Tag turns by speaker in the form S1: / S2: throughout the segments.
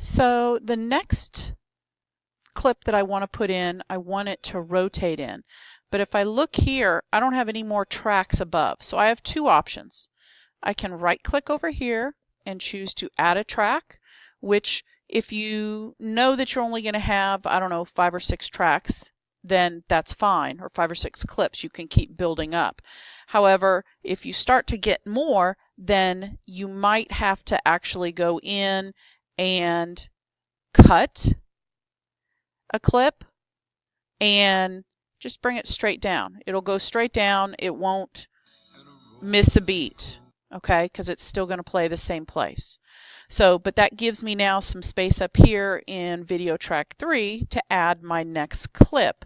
S1: So the next clip that I want to put in, I want it to rotate in. But if I look here, I don't have any more tracks above. So I have two options. I can right click over here and choose to add a track, which if you know that you're only going to have, I don't know, 5 or 6 tracks, then that's fine, or 5 or 6 clips you can keep building up. However, if you start to get more, then you might have to actually go in and cut a clip and just bring it straight down. It'll go straight down. It won't miss a beat, okay, because it's still going to play the same place. So, but that gives me now some space up here in video track 3 to add my next clip.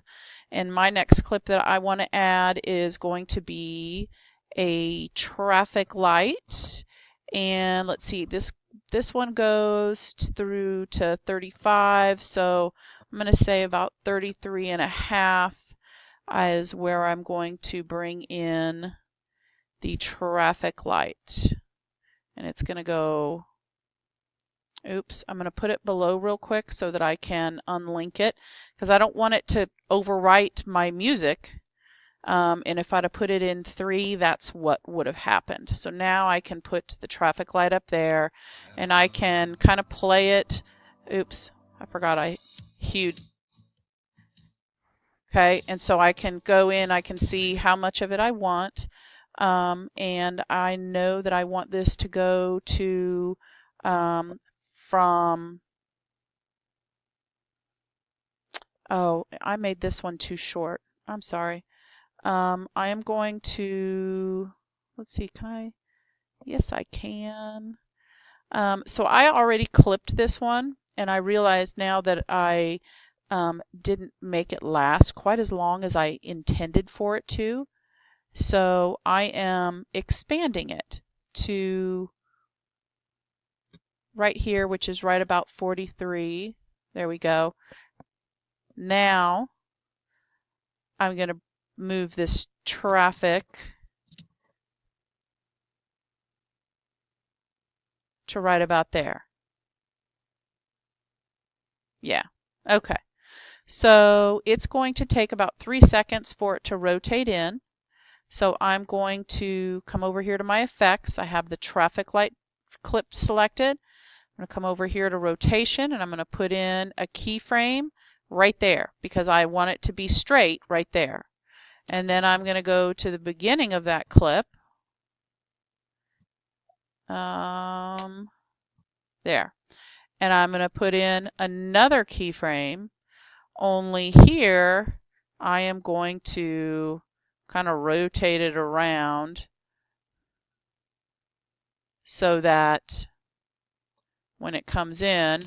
S1: And my next clip that I want to add is going to be a traffic light. And let's see, this one goes through to 35, so I'm going to say about 33 and a half is where I'm going to bring in the traffic light. And it's going to go, oops, I'm going to put it below real quick so that I can unlink it, because I don't want it to overwrite my music. And if I'd have put it in 3, that's what would have happened. So now I can put the traffic light up there, and I can kind of play it. Oops, I forgot I hued. Okay, and so I can go in, I can see how much of it I want, and I know that I want this to go to from, oh, I made this one too short. I'm sorry. I am going to, let's see, can I? Yes, I can. So I already clipped this one, and I realized now that I didn't make it last quite as long as I intended for it to. So I am expanding it to right here, which is right about 43. There we go. Now I'm going to move this traffic to right about there. Yeah, okay. So it's going to take about 3 seconds for it to rotate in. So I'm going to come over here to my effects. I have the traffic light clip selected. I'm going to come over here to rotation, and I'm going to put in a keyframe right there because I want it to be straight right there. And then I'm going to go to the beginning of that clip. There. And I'm going to put in another keyframe, only here I am going to kind of rotate it around so that when it comes in,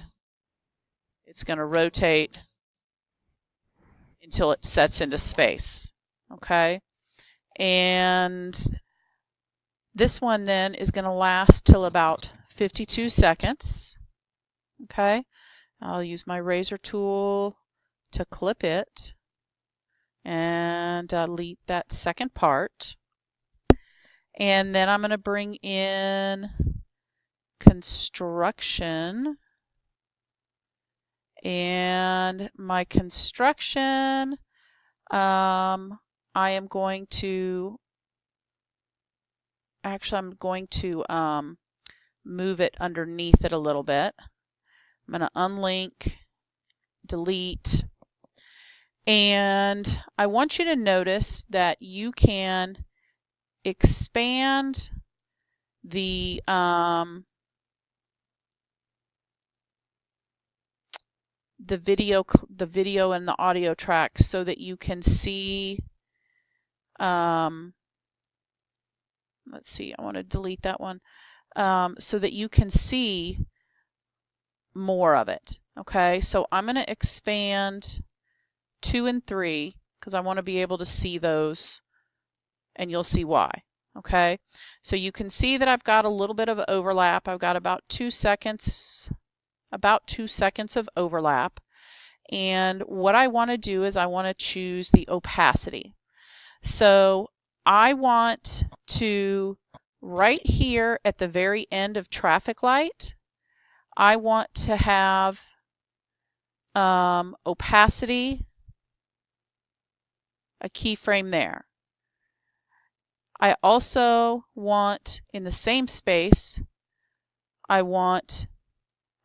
S1: it's going to rotate until it sets into space. Okay? And this one then is going to last till about 52 seconds. Okay? I'll use my razor tool to clip it and delete that second part. And then I'm going to bring in construction. And my construction, I am going to, actually I'm going to move it underneath it a little bit. I'm going to unlink, delete, and I want you to notice that you can expand the video and the audio tracks so that you can see, let's see, I want to delete that one, so that you can see more of it. Okay, so I'm going to expand 2 and 3 because I want to be able to see those, and you'll see why. Okay, so you can see that I've got a little bit of overlap. I've got about 2 seconds of overlap. And what I want to do is I want to choose the opacity. So I want to, right here at the very end of traffic light, I want to have opacity, a keyframe there. I also want, in the same space, I want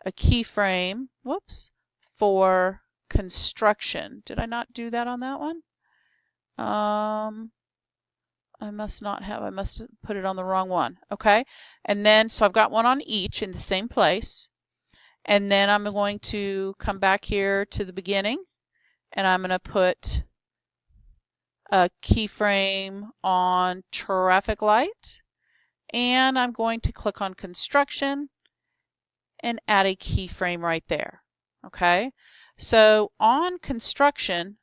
S1: a keyframe, whoops, for construction. Did I not do that on that one? I must not have, I must have put it on the wrong one. Okay, and then, so I've got one on each in the same place. And then I'm going to come back here to the beginning, and I'm going to put a keyframe on traffic light, and I'm going to click on construction and add a keyframe right there. Okay, so on construction,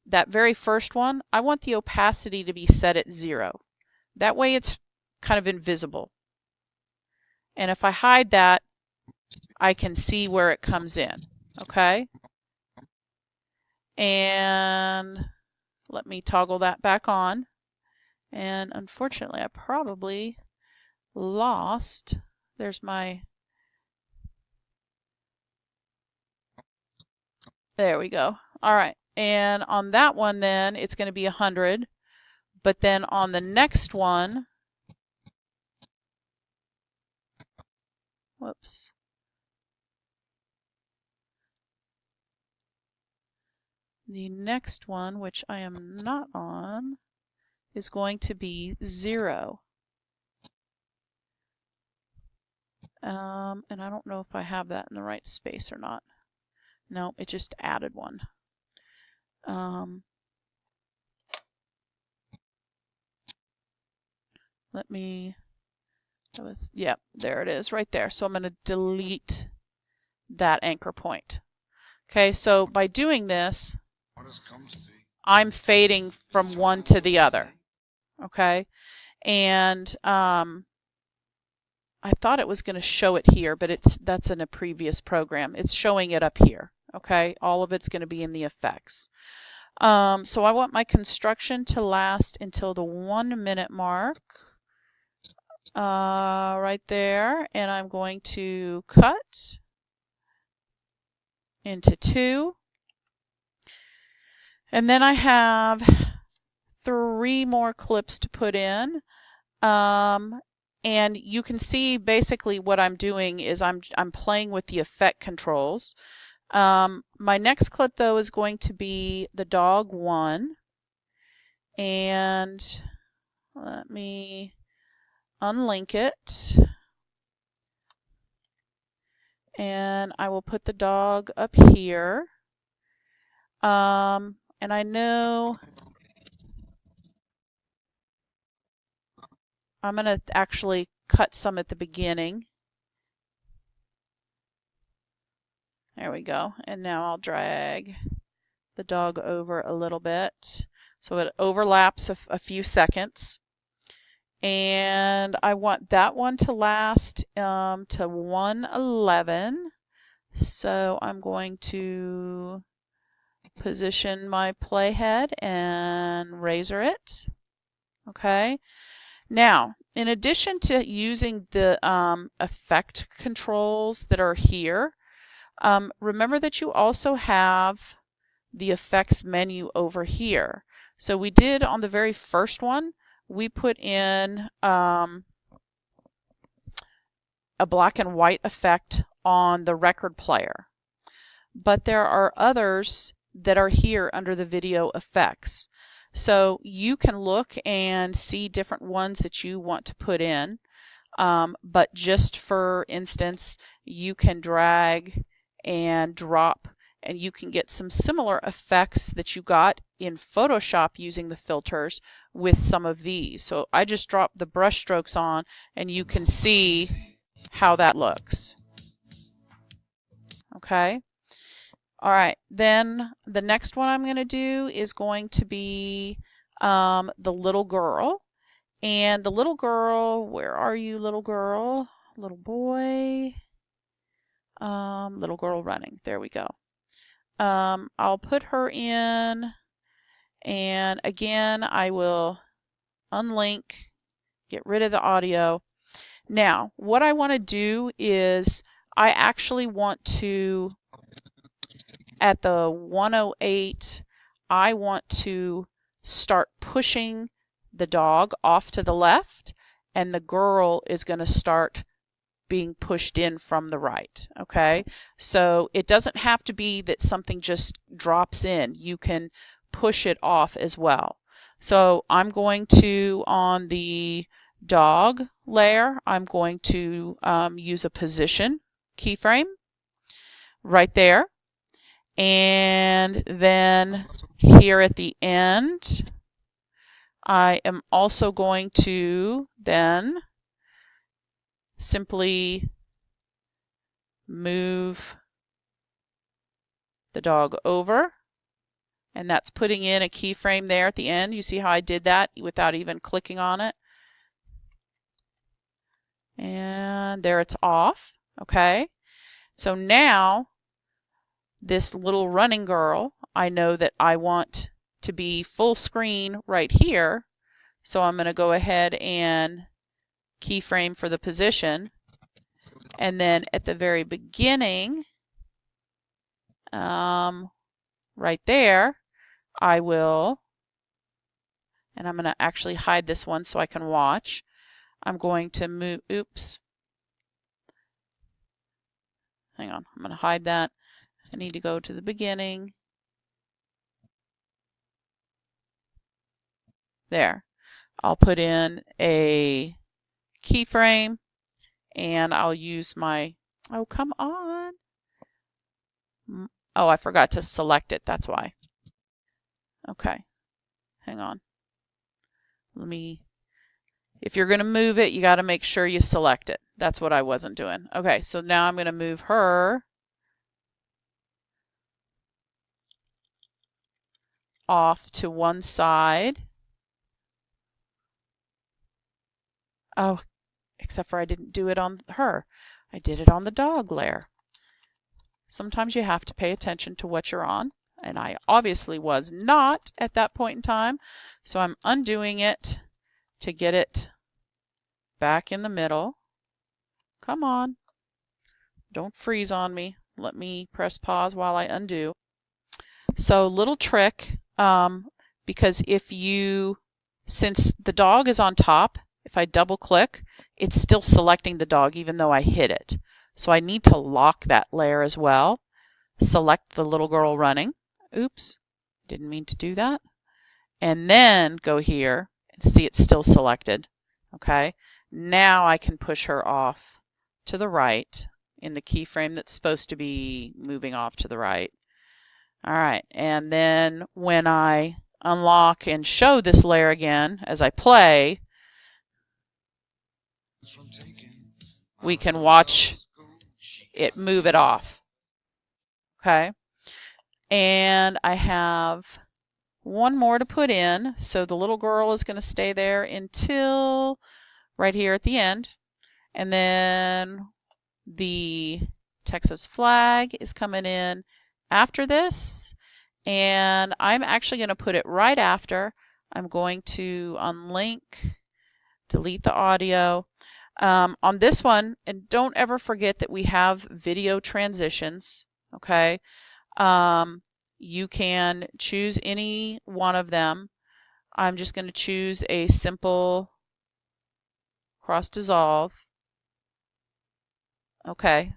S1: that very first one, I want the opacity to be set at 0. That way it's kind of invisible. And if I hide that, I can see where it comes in. Okay, and let me toggle that back on. And unfortunately, I probably lost. There's my, there we go. All right, and on that one then, it's going to be 100. But then on the next one, whoops. The next one, which I am not on, is going to be 0. And I don't know if I have that in the right space or not. No, it just added one. Let me, yeah, there it is right there. So I'm going to delete that anchor point. Okay, so by doing this, I'm fading from one to the other. Okay, and I thought it was going to show it here, but that's in a previous program. It's showing it up here. Okay, all of it's going to be in the effects. So I want my construction to last until the 1 minute mark. Right there, and I'm going to cut into 2. And then I have 3 more clips to put in. And you can see basically what I'm doing is I'm playing with the effect controls. My next clip though is going to be the dog 1. And let me unlink it. And I will put the dog up here. And I know I'm going to actually cut some at the beginning. There we go. And now I'll drag the dog over a little bit so it overlaps a few seconds. And I want that one to last to 1:11. So I'm going to position my playhead and razor it. Okay. Now, in addition to using the effect controls that are here, remember that you also have the effects menu over here. So we did on the very first one, we put in a black and white effect on the record player. But there are others that are here under the video effects. So you can look and see different ones that you want to put in. But just for instance, you can drag and drop, and you can get some similar effects that you got in Photoshop using the filters with some of these. So I just dropped the brush strokes on, and you can see how that looks. Okay. All right, then the next one I'm going to do is going to be the little girl. And the little girl, where are you, little girl? Little boy. Little girl running. There we go. I'll put her in, and again, I will unlink, get rid of the audio. Now, what I want to do is I actually want to, at the 108, I want to start pushing the dog off to the left, and the girl is going to start being pushed in from the right. Okay, so it doesn't have to be that something just drops in. You can push it off as well. So I'm going to, on the dog layer, I'm going to use a position keyframe right there. And then here at the end, I am also going to then simply move the dog over, and that's putting in a keyframe there at the end. You see how I did that without even clicking on it? And there it's off. Okay, so now this little running girl, I know that I want to be full screen right here, so I'm going to go ahead and keyframe for the position, and then at the very beginning, right there, I will, and I'm going to actually hide this one so I can watch. I'm going to move, oops, hang on, I'm going to hide that. I need to go to the beginning. There. I'll put in a keyframe, and I'll use my, oh, come on. Oh, I forgot to select it, that's why. Okay, hang on. Let me, if you're going to move it, you got to make sure you select it. That's what I wasn't doing. Okay, so now I'm going to move her off to one side. Oh, except for I didn't do it on her. I did it on the dog layer. Sometimes you have to pay attention to what you're on, and I obviously was not at that point in time, so I'm undoing it to get it back in the middle. Come on, don't freeze on me. Let me press pause while I undo. So little trick, because if you, since the dog is on top, if I double click, it's still selecting the dog even though I hit it. So I need to lock that layer as well. Select the little girl running. Oops, didn't mean to do that. And then go here and see it's still selected. Okay, now I can push her off to the right in the keyframe that's supposed to be moving off to the right. All right, and then when I unlock and show this layer again as I play, we can watch it move it off. Okay, and I have one more to put in. So the little girl is going to stay there until right here at the end, and then the Texas flag is coming in after this, and I'm actually going to put it right after. I'm going to unlink, delete the audio. On this one, and don't ever forget that we have video transitions, okay? You can choose any one of them. I'm just going to choose a simple cross dissolve. Okay,